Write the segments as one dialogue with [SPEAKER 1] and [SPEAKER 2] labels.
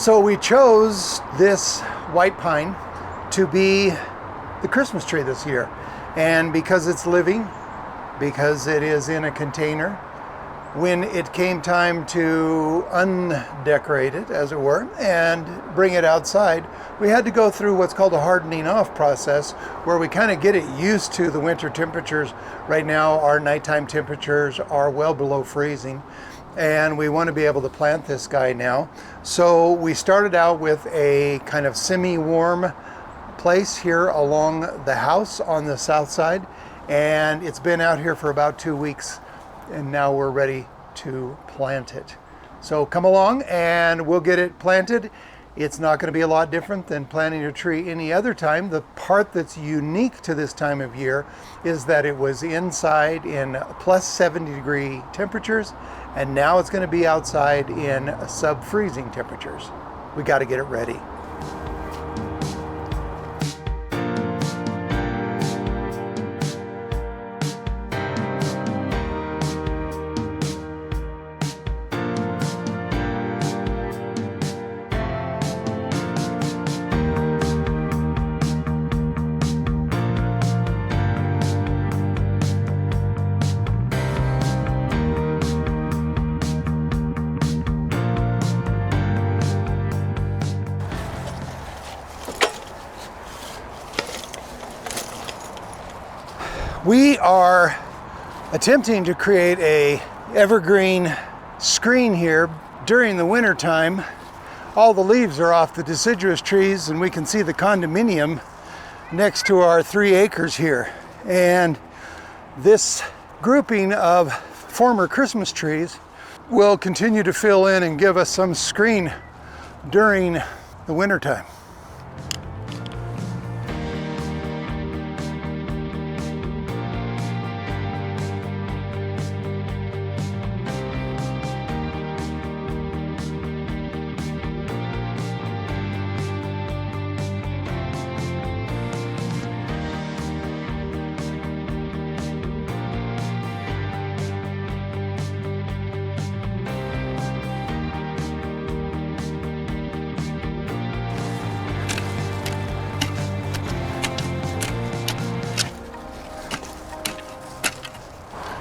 [SPEAKER 1] So we chose this white pine to be the Christmas tree this year. And because it's living, because it is in a container, when it came time to undecorate it, as it were, and bring it outside, we had to go through what's called a hardening off process, where we kind of get it used to the winter temperatures. Right now, our nighttime temperatures are well below freezing, and we want to be able to plant this guy now. So we started out with a kind of semi-warm place here along the house on the south side, and it's been out here for about 2 weeks. And now we're ready to plant it. So come along and we'll get it planted. It's not going to be a lot different than planting a tree any other time. The part that's unique to this time of year is that it was inside in plus 70-degree temperatures, and now it's going to be outside in sub-freezing temperatures. We got to get it ready. We are attempting to create a evergreen screen here during the winter time. All the leaves are off the deciduous trees, and we can see the condominium next to our 3 acres here. And this grouping of former Christmas trees will continue to fill in and give us some screen during the winter time.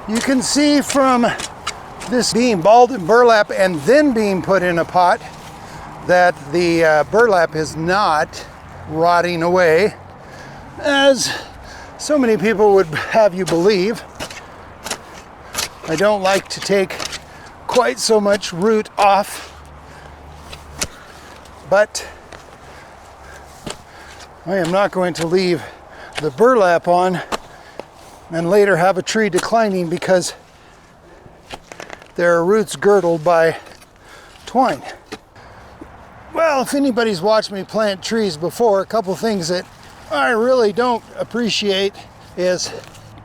[SPEAKER 1] You can see from this being balled in burlap and then being put in a pot that the burlap is not rotting away, as so many people would have you believe. I don't like to take quite so much root off, but I am not going to leave the burlap on and later have a tree declining because there are roots girdled by twine. Well, if anybody's watched me plant trees before, a couple things that I really don't appreciate is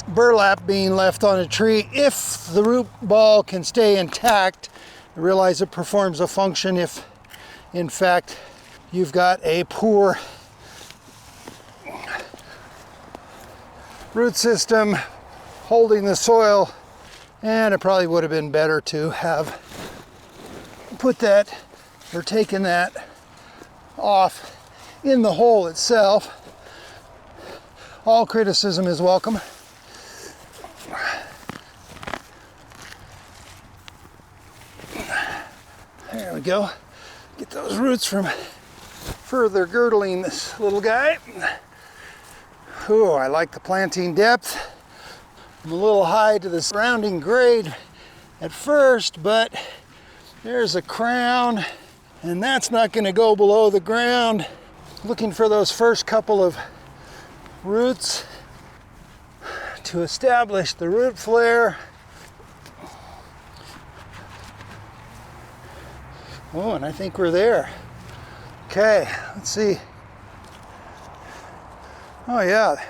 [SPEAKER 1] burlap being left on a tree. If the root ball can stay intact, I realize it performs a function if, in fact, you've got a poor root system holding the soil, and it probably would have been better to have put that or taken that off in the hole itself. All criticism is welcome. There we go. Get those roots from further girdling this little guy. Ooh, I like the planting depth. I'm a little high to the surrounding grade at first, but there's a crown, and that's not going to go below the ground. Looking for those first couple of roots to establish the root flare. Oh, and I think we're there. Okay, let's see. Oh yeah,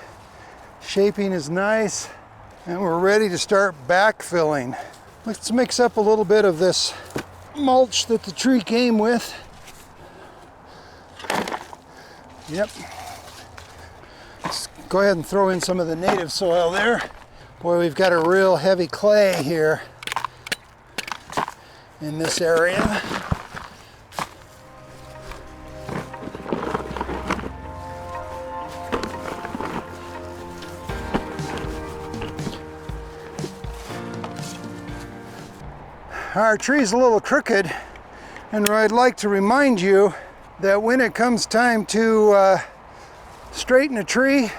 [SPEAKER 1] shaping is nice, and we're ready to start backfilling. Let's mix up a little bit of this mulch that the tree came with. Yep. Let's go ahead and throw in some of the native soil there. Boy, we've got a real heavy clay here in this area. Our tree's a little crooked, and I'd like to remind you that when it comes time to straighten a tree,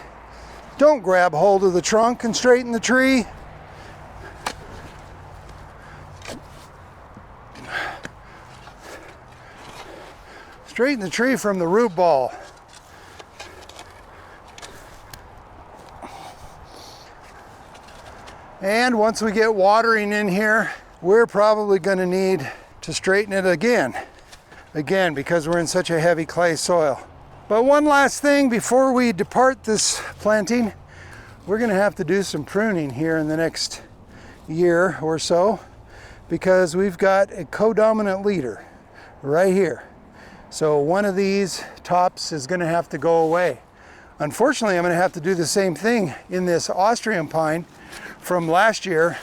[SPEAKER 1] don't grab hold of the trunk and straighten the tree. Straighten the tree from the root ball. And once we get watering in here, we're probably going to need to straighten it again because we're in such a heavy clay soil. But one last thing before we depart this planting, we're going to have to do some pruning here in the next year or so, because we've got a codominant leader right here. So one of these tops is going to have to go away. Unfortunately, I'm going to have to do the same thing in this Austrian pine from last year,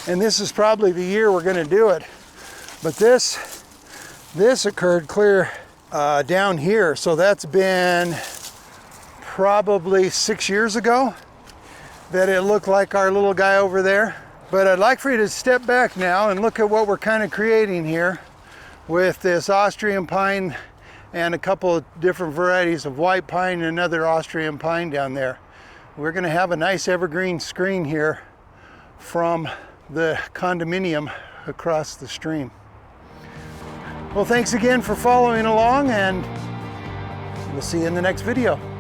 [SPEAKER 1] and this is probably the year we're going to do it. But this occurred clear down here, so that's been probably 6 years ago that it looked like our little guy over there. But I'd like for you to step back now and look at what we're kind of creating here with this Austrian pine and a couple of different varieties of white pine and another Austrian pine down there. We're going to have a nice evergreen screen here from the condominium across the stream. Well, thanks again for following along, and we'll see you in the next video.